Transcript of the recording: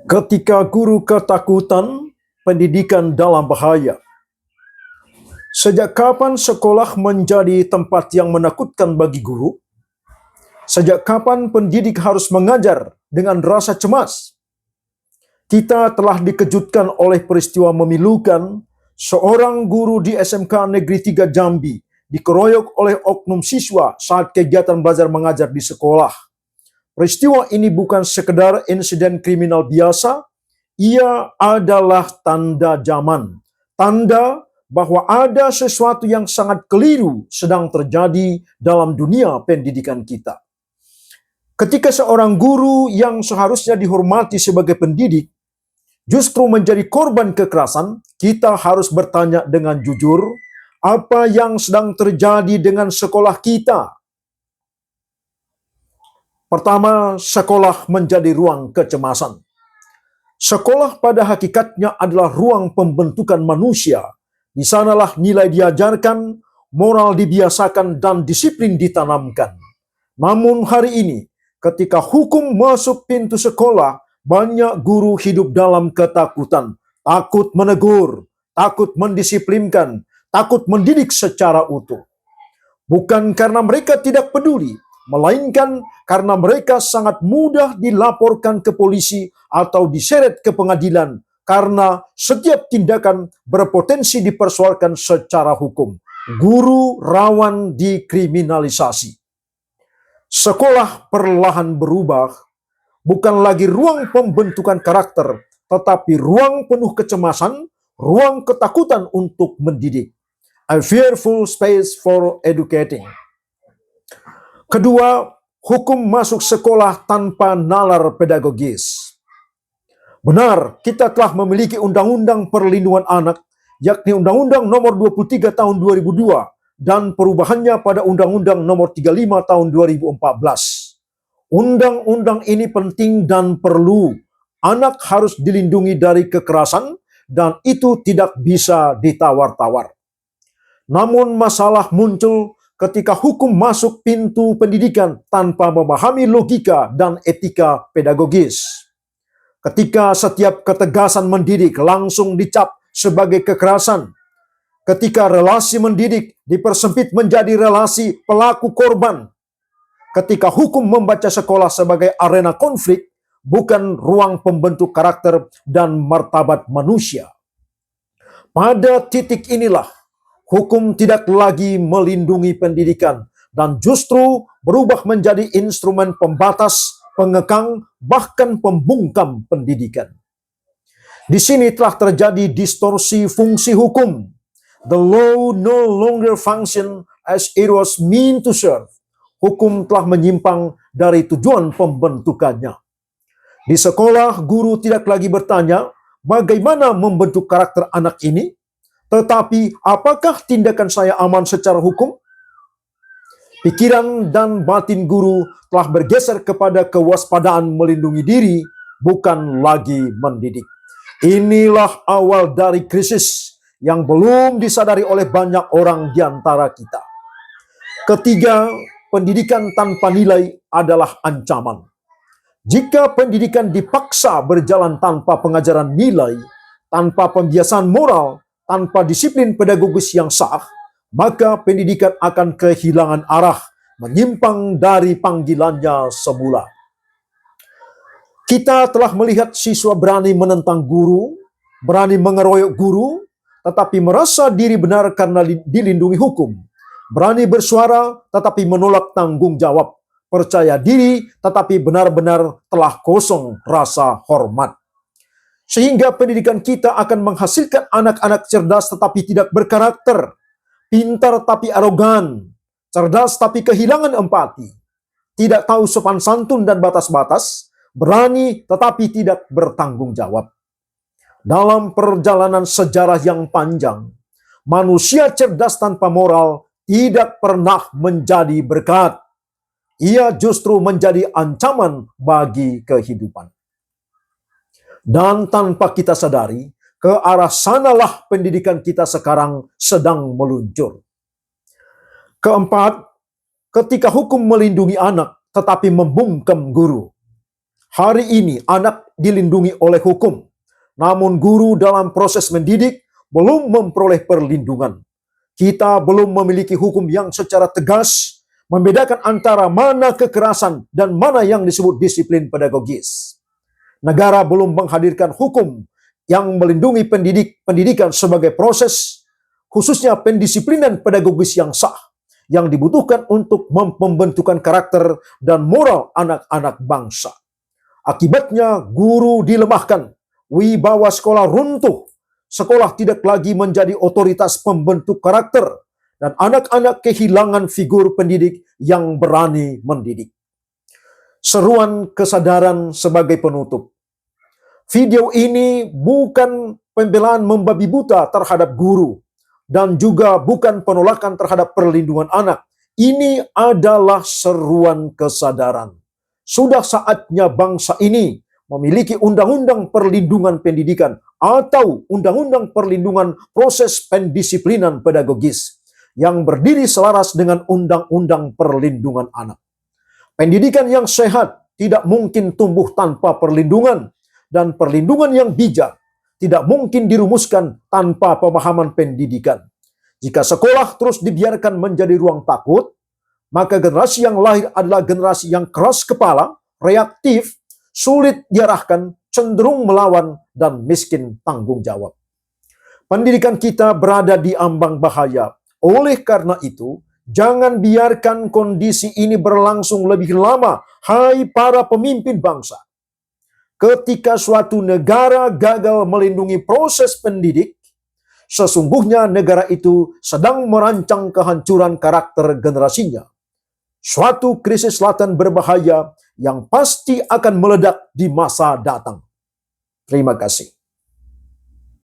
Ketika guru ketakutan, pendidikan dalam bahaya. Sejak kapan sekolah menjadi tempat yang menakutkan bagi guru? Sejak kapan pendidik harus mengajar dengan rasa cemas? Kita telah dikejutkan oleh peristiwa memilukan seorang guru di SMK Negeri 3 Jambi dikeroyok oleh oknum siswa saat kegiatan belajar mengajar di sekolah. Peristiwa ini bukan sekedar insiden kriminal biasa, ia adalah tanda zaman. Tanda bahwa ada sesuatu yang sangat keliru sedang terjadi dalam dunia pendidikan kita. Ketika seorang guru yang seharusnya dihormati sebagai pendidik justru menjadi korban kekerasan, kita harus bertanya dengan jujur, apa yang sedang terjadi dengan sekolah kita? Pertama, sekolah menjadi ruang kecemasan. Sekolah pada hakikatnya adalah ruang pembentukan manusia. Di sanalah nilai diajarkan, moral dibiasakan, dan disiplin ditanamkan. Namun hari ini, ketika hukum masuk pintu sekolah, banyak guru hidup dalam ketakutan. Takut menegur, takut mendisiplinkan, takut mendidik secara utuh. Bukan karena mereka tidak peduli, melainkan karena mereka sangat mudah dilaporkan ke polisi atau diseret ke pengadilan karena setiap tindakan berpotensi dipersoalkan secara hukum. Guru rawan dikriminalisasi. Sekolah perlahan berubah, bukan lagi ruang pembentukan karakter, tetapi ruang penuh kecemasan, ruang ketakutan untuk mendidik. A fearful space for educating. Kedua, hukum masuk sekolah tanpa nalar pedagogis. Benar, kita telah memiliki Undang-Undang Perlindungan Anak, yakni Undang-Undang Nomor 23 Tahun 2002 dan perubahannya pada Undang-Undang Nomor 35 Tahun 2014. Undang-undang ini penting dan perlu. Anak harus dilindungi dari kekerasan dan itu tidak bisa ditawar-tawar. Namun masalah muncul ketika hukum masuk pintu pendidikan tanpa memahami logika dan etika pedagogis. Ketika setiap ketegasan mendidik langsung dicap sebagai kekerasan. Ketika relasi mendidik dipersempit menjadi relasi pelaku korban. Ketika hukum membaca sekolah sebagai arena konflik, bukan ruang pembentuk karakter dan martabat manusia. Pada titik inilah, hukum tidak lagi melindungi pendidikan dan justru berubah menjadi instrumen pembatas, pengekang, bahkan pembungkam pendidikan. Di sini telah terjadi distorsi fungsi hukum. The law no longer function as it was meant to serve. Hukum telah menyimpang dari tujuan pembentukannya. Di sekolah, guru tidak lagi bertanya bagaimana membentuk karakter anak ini, tetapi apakah tindakan saya aman secara hukum? Pikiran dan batin guru telah bergeser kepada kewaspadaan melindungi diri, bukan lagi mendidik. Inilah awal dari krisis yang belum disadari oleh banyak orang di antara kita. Ketiga, pendidikan tanpa nilai adalah ancaman. Jika pendidikan dipaksa berjalan tanpa pengajaran nilai, tanpa pembiasaan moral, tanpa disiplin pedagogis yang sah, maka pendidikan akan kehilangan arah, menyimpang dari panggilannya semula. Kita telah melihat siswa berani menentang guru, berani mengeroyok guru, tetapi merasa diri benar karena dilindungi hukum. Berani bersuara tetapi menolak tanggung jawab. Percaya diri tetapi benar-benar telah kosong rasa hormat. Sehingga pendidikan kita akan menghasilkan anak-anak cerdas tetapi tidak berkarakter, pintar tapi arogan, cerdas tapi kehilangan empati, tidak tahu sopan santun dan batas-batas, berani tetapi tidak bertanggung jawab. Dalam perjalanan sejarah yang panjang, manusia cerdas tanpa moral tidak pernah menjadi berkat. Ia justru menjadi ancaman bagi kehidupan. Dan tanpa kita sadari, ke arah sanalah pendidikan kita sekarang sedang meluncur. Keempat, ketika hukum melindungi anak tetapi membungkam guru. Hari ini anak dilindungi oleh hukum, namun guru dalam proses mendidik belum memperoleh perlindungan. Kita belum memiliki hukum yang secara tegas membedakan antara mana kekerasan dan mana yang disebut disiplin pedagogis. Negara belum menghadirkan hukum yang melindungi pendidikan sebagai proses, khususnya pendisiplinan pedagogis yang sah, yang dibutuhkan untuk pembentukan karakter dan moral anak-anak bangsa. Akibatnya guru dilemahkan, wibawa sekolah runtuh, sekolah tidak lagi menjadi otoritas pembentuk karakter, dan anak-anak kehilangan figur pendidik yang berani mendidik. Seruan kesadaran sebagai penutup. Video ini bukan pembelaan membabi buta terhadap guru, dan juga bukan penolakan terhadap perlindungan anak. Ini adalah seruan kesadaran. Sudah saatnya bangsa ini memiliki undang-undang perlindungan pendidikan atau undang-undang perlindungan proses pendisiplinan pedagogis yang berdiri selaras dengan undang-undang perlindungan anak. Pendidikan yang sehat tidak mungkin tumbuh tanpa perlindungan, dan perlindungan yang bijak tidak mungkin dirumuskan tanpa pemahaman pendidikan. Jika sekolah terus dibiarkan menjadi ruang takut, maka generasi yang lahir adalah generasi yang keras kepala, reaktif, sulit diarahkan, cenderung melawan, dan miskin tanggung jawab. Pendidikan kita berada di ambang bahaya. Oleh karena itu, jangan biarkan kondisi ini berlangsung lebih lama, hai para pemimpin bangsa. Ketika suatu negara gagal melindungi proses pendidik, sesungguhnya negara itu sedang merancang kehancuran karakter generasinya. Suatu krisis laten berbahaya yang pasti akan meledak di masa datang. Terima kasih.